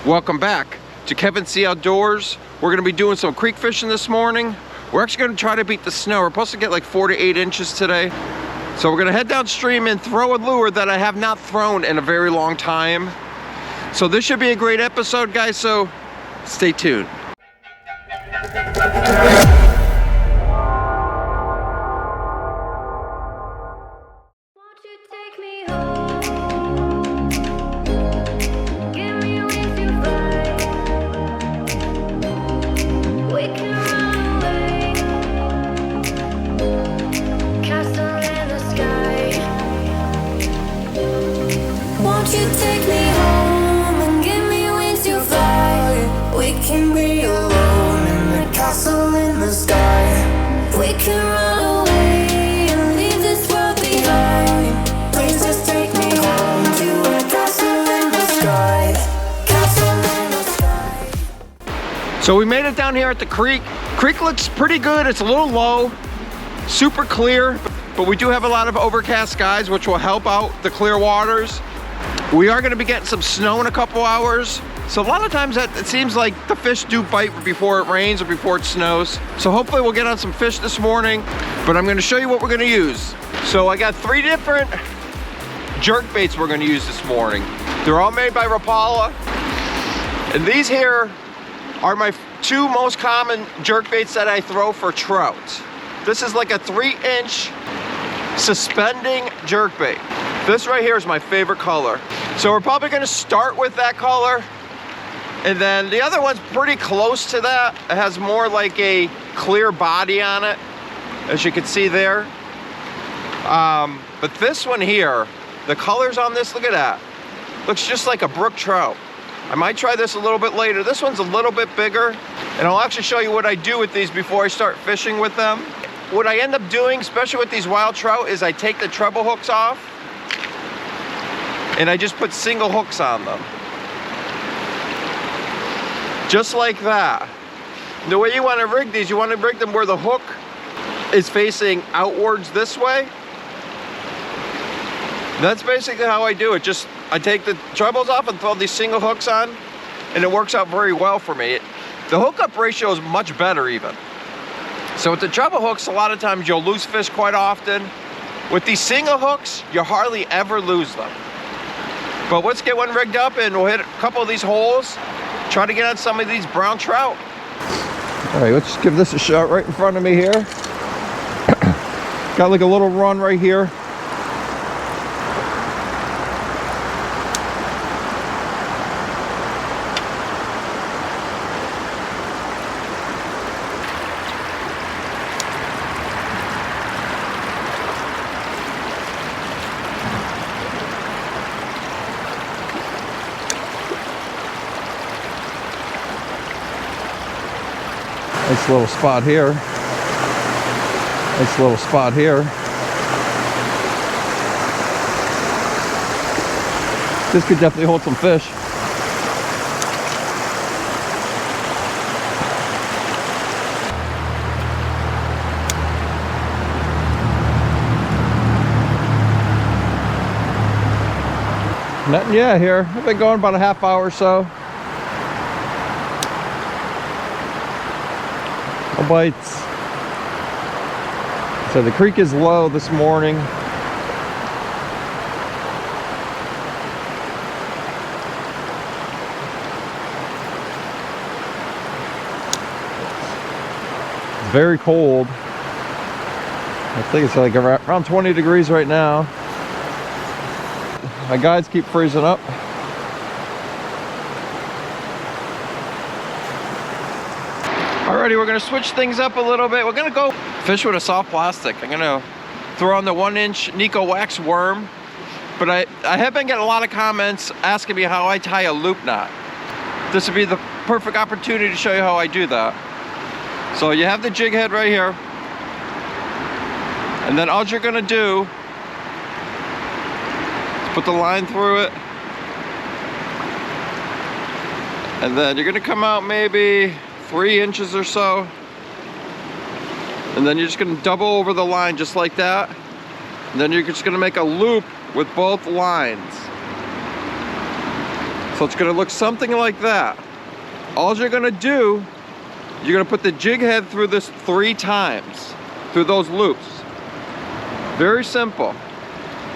Welcome back to Kevin C Outdoors. We're gonna be doing some creek fishing this morning. We're actually gonna try to beat the snow. We're supposed to get like 4 to 8 inches today. So we're gonna head downstream and throw a lure that I have not thrown in a very long time. So this should be a great episode, guys, so stay tuned. So we made it down here at the creek. Creek looks pretty good. It's a little low, super clear, but we do have a lot of overcast skies, which will help out the clear waters. We are gonna be getting some snow in a couple hours. So a lot of times it seems like the fish do bite before it rains or before it snows. So hopefully we'll get on some fish this morning, but I'm gonna show you what we're gonna use. So I got 3 different jerk baits we're gonna use this morning. They're all made by Rapala. And these here are my 2 most common jerk baits that I throw for trout. This is like a 3-inch suspending jerk bait. This right here is my favorite color. So we're probably gonna start with that color. And then the other one's pretty close to that. It has more like a clear body on it, as you can see there. But this one here, the colors on this, look at that. Looks just like a brook trout. I might try this a little bit later. This one's a little bit bigger, and I'll actually show you what I do with these before I start fishing with them. What I end up doing, especially with these wild trout, is I take the treble hooks off, and I just put single hooks on them. Just like that. The way you want to rig these, you want to rig them where the hook is facing outwards this way. That's basically how I do it. I take the trebles off and throw these single hooks on, and it works out very well for me. The hookup ratio is much better even. So with the treble hooks, a lot of times you'll lose fish quite often. With these single hooks, you hardly ever lose them. But let's get one rigged up and we'll hit a couple of these holes, try to get on some of these brown trout. All right, let's just give this a shot right in front of me here. Got like a little run right here. Nice little spot here. Nice little spot here. This could definitely hold some fish. Nothing yet here. I've been going about a half hour or so. No bites. So the creek is low this morning. It's very cold. I think it's like around 20 degrees right now. My guides keep freezing up. Alrighty, we're gonna switch things up a little bit. We're gonna go fish with a soft plastic. I'm gonna throw on the 1-inch Nico wax worm. But I have been getting a lot of comments asking me how I tie a loop knot. This would be the perfect opportunity to show you how I do that. So you have the jig head right here. And then all you're gonna do is put the line through it. And then you're gonna come out maybe 3 inches or so. And then you're just gonna double over the line just like that. And then you're just gonna make a loop with both lines. So it's gonna look something like that. All you're gonna do, you're gonna put the jig head through this 3 times, through those loops. Very simple.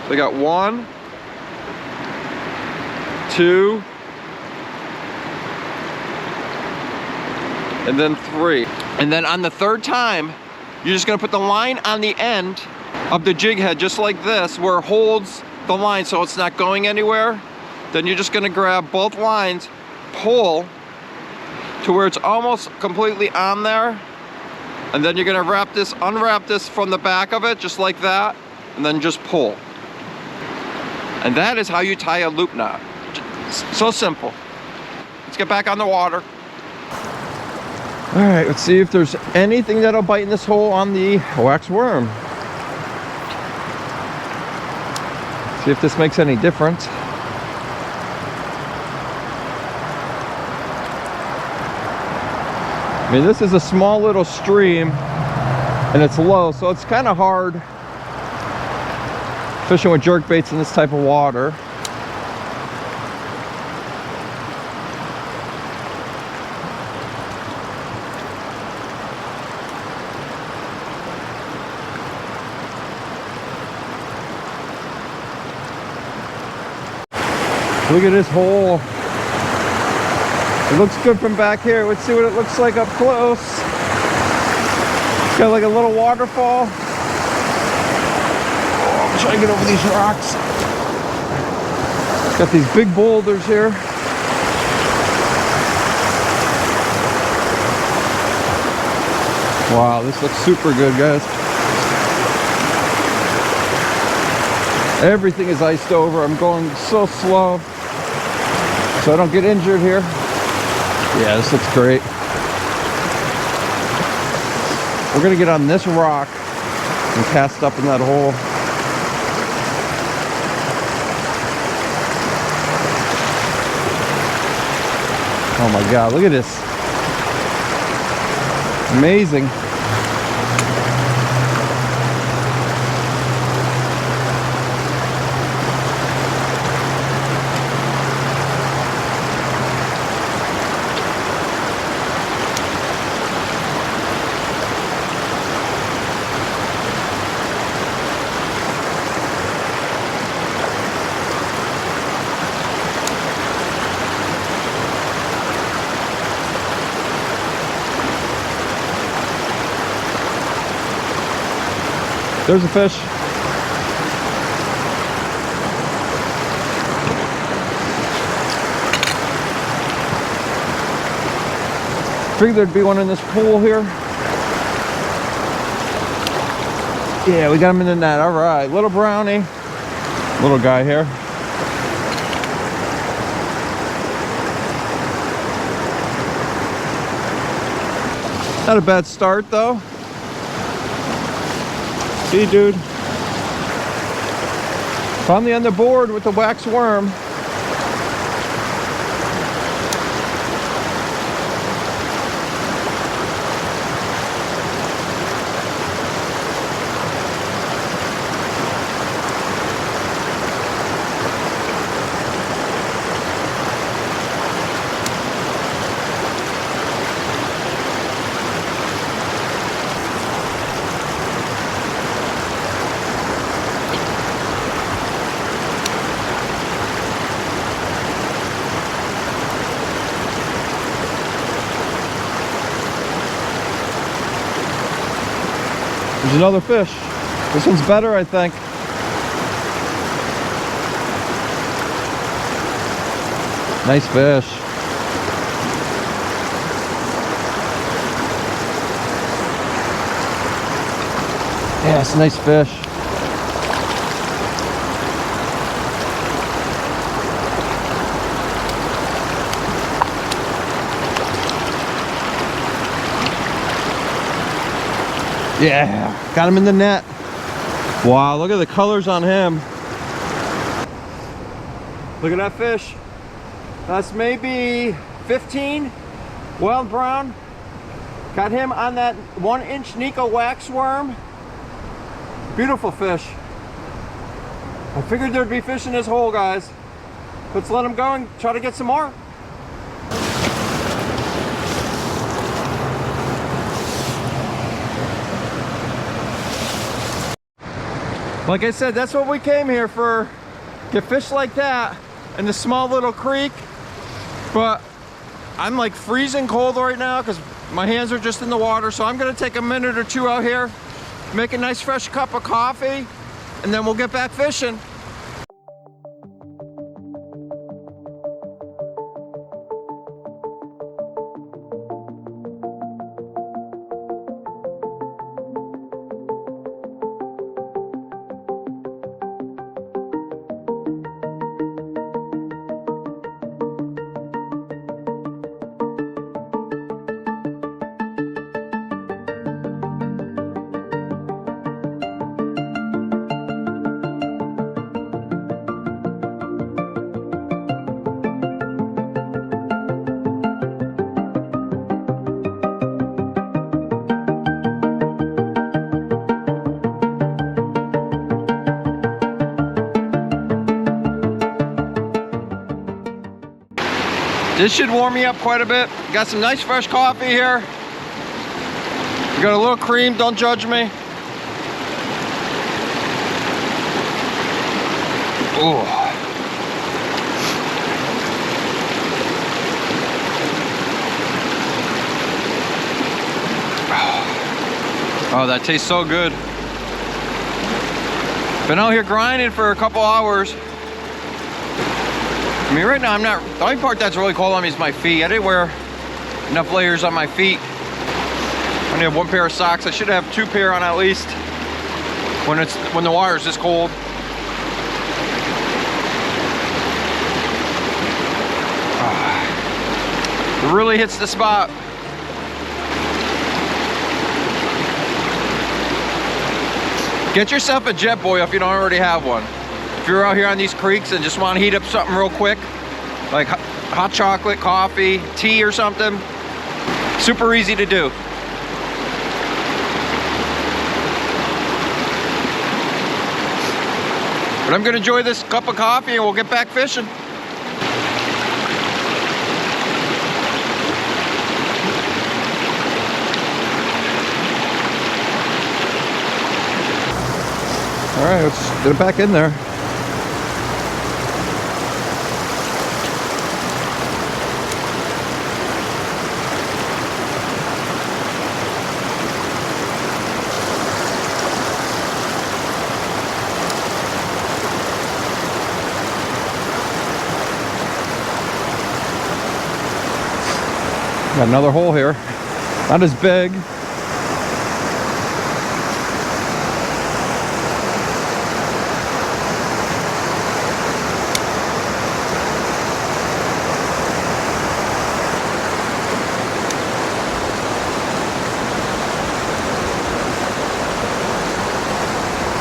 We got 1, 2, and then 3. And then on the 3rd time, you're just gonna put the line on the end of the jig head, just like this, where it holds the line so it's not going anywhere. Then you're just gonna grab both lines, pull to where it's almost completely on there. And then you're gonna unwrap this from the back of it, just like that, and then just pull. And that is how you tie a loop knot. So simple. Let's get back on the water. All right, let's see if there's anything that'll bite in this hole on the wax worm. See if this makes any difference. I mean, this is a small little stream and it's low, so it's kind of hard fishing with jerk baits in this type of water. Look at this hole. It looks good from back here. Let's see what it looks like up close. It's got like a little waterfall. Oh, I'm trying to get over these rocks. It's got these big boulders here. Wow, this looks super good, guys. Everything is iced over. I'm going so slow so I don't get injured here. Yeah, this looks great. We're gonna get on this rock and cast up in that hole. Oh my God, look at this. Amazing. There's a fish. Figured there'd be one in this pool here. Yeah, we got him in the net. All right, little brownie. Little guy here. Not a bad start though. See, dude. Finally on the board with the wax worm. There's another fish. This one's better, I think. Nice fish. Yeah, it's a nice fish. Yeah, got him in the net. Wow, look at the colors on him. Look at that fish. That's maybe 15, wild brown. Got him on that 1-inch Nico wax worm. Beautiful fish. I figured there'd be fish in this hole, guys. let's let them go and try to get some more. Like I said, that's what we came here for. Get fish like that in the small little creek. But I'm like freezing cold right now because my hands are just in the water. So I'm gonna take a minute or two out here, make a nice fresh cup of coffee, and then we'll get back fishing. This should warm me up quite a bit. Got some nice fresh coffee here. Got a little cream, don't judge me. Ooh. Oh, that tastes so good. Been out here grinding for a couple hours. I mean, right now I'm not, the only part that's really cold on me is my feet. I didn't wear enough layers on my feet. I only have one pair of socks. I should have two pair on at least when the water's this cold. It really hits the spot. Get yourself a jet boil if you don't already have one. If you're out here on these creeks and just want to heat up something real quick, like hot chocolate, coffee, tea or something, super easy to do. But I'm gonna enjoy this cup of coffee and we'll get back fishing. All right, let's get it back in there. Got another hole here, not as big.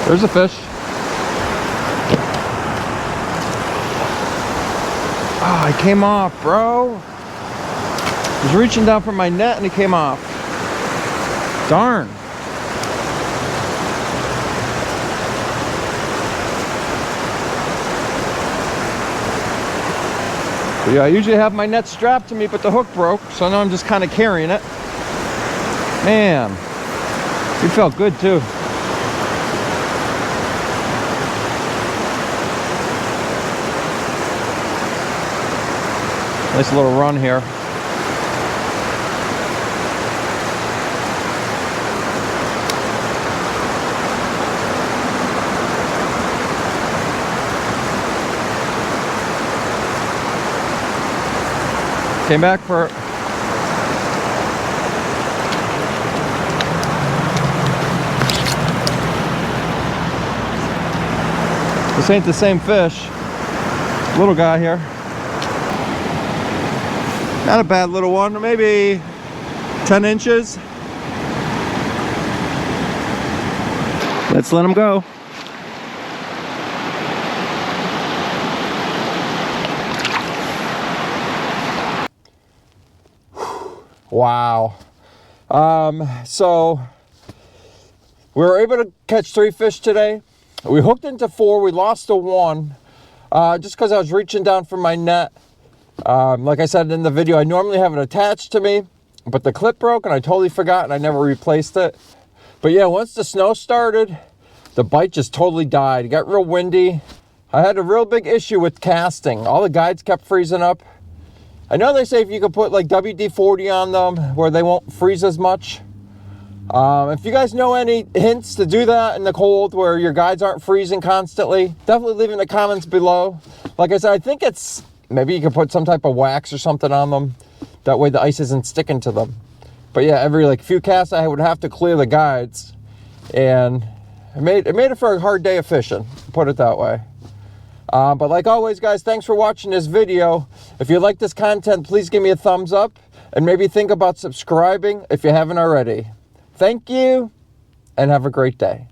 There's a fish. Ah, he came off, bro. I was reaching down for my net and he came off. Darn. But yeah, I usually have my net strapped to me, but the hook broke, so now I'm just kind of carrying it. Man, he felt good too. Nice little run here. Came back for this ain't the same fish. Little guy here. Not a bad little one, maybe 10 inches. Let's let him go. Wow. So we were able to catch 3 fish today. We hooked into 4, we lost to 1. just because I was reaching down for my net. Like I said in the video, I normally have it attached to me, but the clip broke and I totally forgot and I never replaced it. But yeah, once the snow started, the bite just totally died. It got real windy. I had a real big issue with casting. All the guides kept freezing up. I know they say if you could put like WD-40 on them where they won't freeze as much. If you guys know any hints to do that in the cold where your guides aren't freezing constantly, definitely leave in the comments below. Like I said, I think it's, maybe you could put some type of wax or something on them. That way the ice isn't sticking to them. But yeah, every like few casts I would have to clear the guides. And it made it for a hard day of fishing, put it that way. But like always, guys, thanks for watching this video. If you like this content, please give me a thumbs up. And maybe think about subscribing if you haven't already. Thank you, and have a great day.